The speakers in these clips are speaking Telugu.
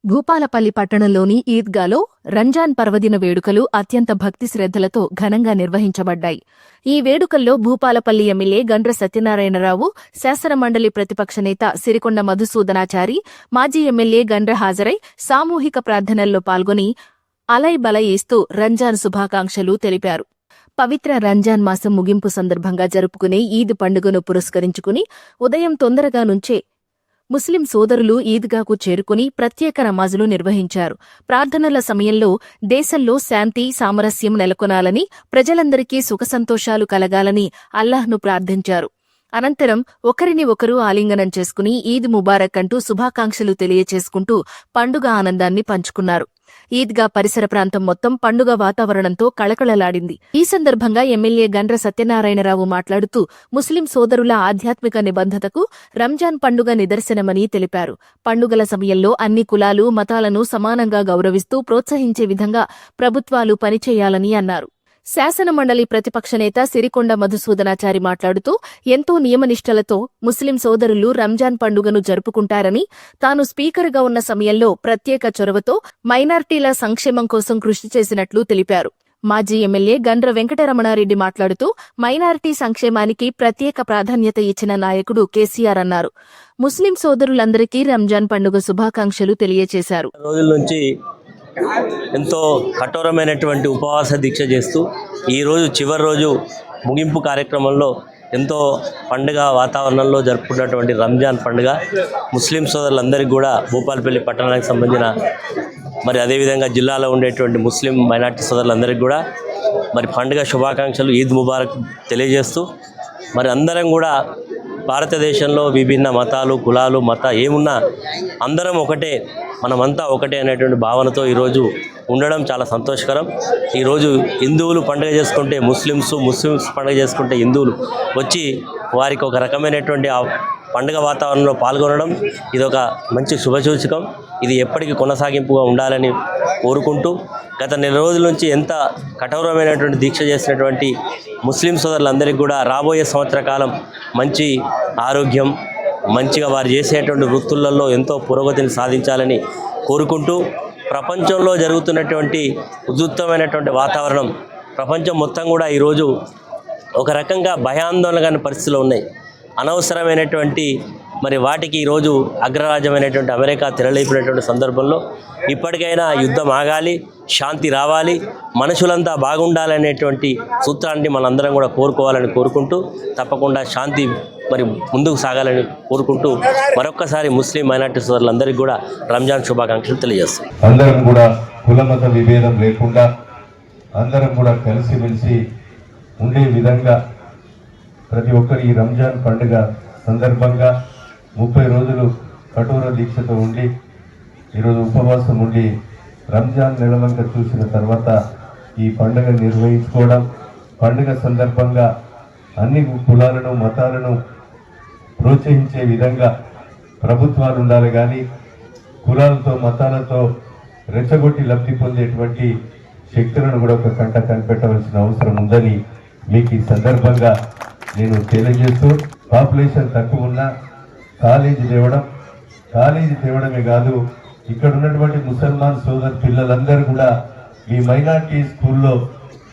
భూపాలపల్లి పట్టణంలోని ఈద్గాలో రంజాన్ పర్వదిన వేడుకలు అత్యంత భక్తి శ్రద్ధలతో ఘనంగా నిర్వహించబడ్డాయి. ఈ వేడుకల్లో భూపాలపల్లి ఎమ్మెల్యే గండ్ర సత్యనారాయణరావు, శాసనమండలి ప్రతిపక్ష నేత సిరికొండ మధుసూదనాచారి, మాజీ ఎమ్మెల్యే గండ్ర హాజరై సామూహిక ప్రార్థనల్లో పాల్గొని అలై ఇస్తూ రంజాన్ శుభాకాంక్షలు తెలిపారు. పవిత్ర రంజాన్ మాసం ముగింపు సందర్భంగా జరుపుకునే ఈద్ పండుగను పురస్కరించుకుని ఉదయం తొందరగా నుంచే ముస్లిం సోదరులు ఈద్గాకు చేరుకుని ప్రత్యేక నమాజులు నిర్వహించారు. ప్రార్థనల సమయంలో దేశంలో శాంతి, సామరస్యం నెలకొనాలని, ప్రజలందరికీ సుఖసంతోషాలు కలగాలని అల్లాహ్ను ప్రార్థించారు. అనంతరం ఒకరిని ఒకరు ఆలింగనం చేసుకుని ఈద్ ముబారక్ అంటూ శుభాకాంక్షలు తెలియచేసుకుంటూ పండుగ ఆనందాన్ని పంచుకున్నారు. ఈద్గా పరిసర ప్రాంతం మొత్తం పండుగ వాతావరణంతో కళకళలాడింది. ఈ సందర్భంగా ఎమ్మెల్యే గండ్ర సత్యనారాయణరావు మాట్లాడుతూ ముస్లిం సోదరుల ఆధ్యాత్మిక నిబద్ధతకు రంజాన్ పండుగ నిదర్శనమని తెలిపారు. పండుగల సమయంలో అన్ని కులాలు, మతాలను సమానంగా గౌరవిస్తూ ప్రోత్సహించే విధంగా ప్రభుత్వాలు పనిచేయాలని అన్నారు. శాసనమండలి ప్రతిపక్ష నేత సిరికొండ మధుసూదనాచారి మాట్లాడుతూ ఎంతో నియమనిష్టలతో ముస్లిం సోదరులు రంజాన్ పండుగను జరుపుకుంటారని, తాను స్పీకర్గా ఉన్న సమయంలో ప్రత్యేక చొరవతో మైనార్టీల సంక్షేమం కోసం కృషి చేసినట్లు తెలిపారు. మాజీ ఎమ్మెల్యే గండ్ర వెంకటరమణారెడ్డి మాట్లాడుతూ మైనారిటీ సంక్షేమానికి ప్రత్యేక ప్రాధాన్యత ఇచ్చిన నాయకుడు కేసీఆర్ అన్నారు. ముస్లిం సోదరులందరికీ రంజాన్ పండుగ శుభాకాంక్షలు తెలియజేశారు. ఎంతో కఠోరమైనటువంటి ఉపవాస దీక్ష చేస్తూ ఈరోజు చివరి రోజు ముగింపు కార్యక్రమంలో ఎంతో పండుగ వాతావరణంలో జరుపుకున్నటువంటి రంజాన్ పండుగ ముస్లిం సోదరులందరికీ కూడా భూపాలపల్లి పట్టణానికి సంబంధించిన మరి అదేవిధంగా జిల్లాలో ఉండేటువంటి ముస్లిం మైనార్టీ సోదరులందరికీ కూడా మరి పండుగ శుభాకాంక్షలు, ఈద్ ముబారక్ తెలియజేస్తూ మరి అందరం కూడా భారతదేశంలో విభిన్న మతాలు, కులాలు, ఏమున్నా అందరం ఒకటే, మనమంతా ఒకటే అనేటువంటి భావనతో ఈరోజు ఉండడం చాలా సంతోషకరం. ఈరోజు హిందువులు పండుగ చేసుకుంటే ముస్లిమ్స్ పండుగ చేసుకుంటే హిందువులు వచ్చి వారికి ఒక రకమైనటువంటి పండుగ వాతావరణంలో పాల్గొనడం ఇది ఒక మంచి శుభసూచకం. ఇది ఎప్పటికీ కొనసాగింపుగా ఉండాలని కోరుకుంటూ గత నెల రోజుల నుంచి ఎంత కఠోరమైనటువంటి దీక్ష చేసినటువంటి ముస్లిం సోదరులందరికీ కూడా రాబోయే సంవత్సర కాలం మంచి ఆరోగ్యం, మంచిగా వారు చేసేటువంటి వృత్తులలో ఎంతో పురోగతిని సాధించాలని కోరుకుంటూ ప్రపంచంలో జరుగుతున్నటువంటి ఉధృతమైనటువంటి వాతావరణం ప్రపంచం మొత్తం కూడా ఈరోజు ఒక రకంగా భయాందోళన పరిస్థితులు ఉన్నాయి. అనవసరమైనటువంటి మరి వాటికి ఈరోజు అగ్రరాజ్యమైనటువంటి అమెరికా తెరలేపినటువంటి సందర్భంలో ఇప్పటికైనా యుద్ధం ఆగాలి, శాంతి రావాలి, మనుషులంతా బాగుండాలనేటువంటి సూత్రాన్ని మనందరం కూడా కోరుకోవాలని కోరుకుంటూ తప్పకుండా శాంతి మరి ముందుకు సాగాలని కోరుకుంటూ మరొక్కసారి ముస్లిం మైనార్టీ సోదరులందరికీ కూడా రంజాన్ శుభాకాంక్షలు తెలియజేస్తాం. అందరం కూడా కులమత విభేదం లేకుండా అందరం కూడా కలిసిమెలిసి ఉండే విధంగా ప్రతి ఒక్కరు ఈ రంజాన్ పండుగ సందర్భంగా 30 రోజులు కఠోర దీక్షతో ఉండి ఈరోజు ఉపవాసం ఉండి రంజాన్ నెలవంక చూసిన తర్వాత ఈ పండుగ నిర్వహించుకోవడం, పండుగ సందర్భంగా అన్ని కులాలను, మతాలను ప్రోత్సహించే విధంగా ప్రభుత్వాలు ఉండాలి. కానీ కులాలతో, మతాలతో రెచ్చగొట్టి లబ్ధి పొందేటువంటి శక్తులను కూడా ఒక కంట కనిపెట్టవలసిన అవసరం ఉందని మీకు ఈ సందర్భంగా నేను తెలియజేస్తూ, పాపులేషన్ తక్కువ ఉన్న కాలేజీ తేవడమే కాదు, ఇక్కడ ఉన్నటువంటి ముసల్మాన్ సోదరు పిల్లలందరూ కూడా మీ మైనార్టీ స్కూల్లో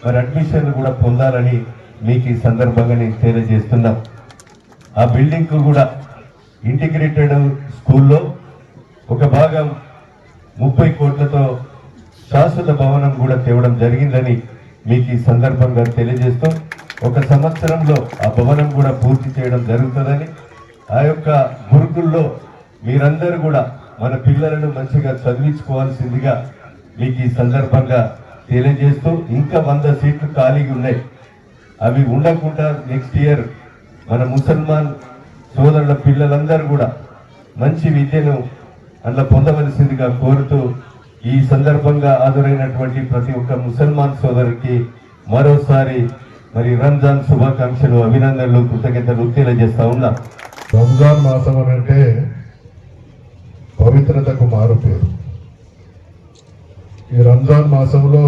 మరి అడ్మిషన్లు కూడా పొందాలని మీకు ఈ సందర్భంగా నేను తెలియజేస్తున్నా. ఆ బిల్డింగ్కు కూడా ఇంటిగ్రేటెడ్ స్కూల్లో ఒక భాగం 30 కోట్లతో శాశ్వత భవనం కూడా తేవడం జరిగిందని మీకు ఈ సందర్భంగా తెలియజేస్తూ, 1 సంవత్సరంలో ఆ భవనం కూడా పూర్తి చేయడం జరుగుతుందని, ఆ యొక్క గురుకుల్లో మీరందరూ కూడా మన పిల్లలను మంచిగా చదివించుకోవాల్సిందిగా మీకు ఈ సందర్భంగా తెలియజేస్తూ, ఇంకా 100 సీట్లు ఖాళీగా ఉన్నాయి. అవి ఉండకుండా నెక్స్ట్ ఇయర్ మన ముసల్మాన్ సోదరుల పిల్లలందరూ కూడా మంచి విద్యను అందులో పొందవలసిందిగా కోరుతూ ఈ సందర్భంగా హాజరైనటువంటి ప్రతి ఒక్క ముసల్మాన్ సోదరికి మరోసారి మరి రంజాన్ శుభాకాంక్షలు, అభినందనలు, కృతజ్ఞతలు తెలియజేస్తా ఉన్నా. రంజాన్ మాసం అంటే పవిత్రతకు మారు పేరు. ఈ రంజాన్ మాసంలో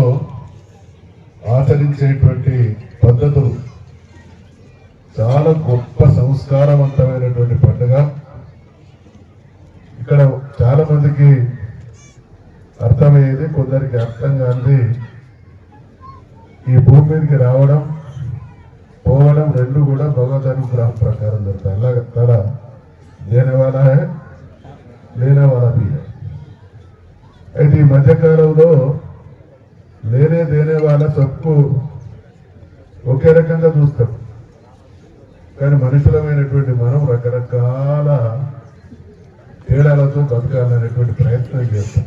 ఆచరించేటువంటి పద్ధతులు చాలా గొప్ప సంస్కారవంతమైనటువంటి పండుగ. ఇక్కడ చాలా మందికి అర్థమయ్యేది, కొందరికి అర్థం కానిది. ఈ భూమి మీదకి రావడం పోవడం రెండు కూడా భగవద్ అనుగ్రహం ప్రకారం జరుగుతాయి. అల్లా తల దేనే వాలా హై, లేనే వాలా భీ హై. అయితే ఈ మధ్యకాలంలో దేనే వాళ్ళ సబ్కు ఒకే రకంగా చూస్తాం, కానీ మనుషులమైనటువంటి మనం రకరకాల తేడాలతో బతకాలనేటువంటి ప్రయత్నం చేస్తాం.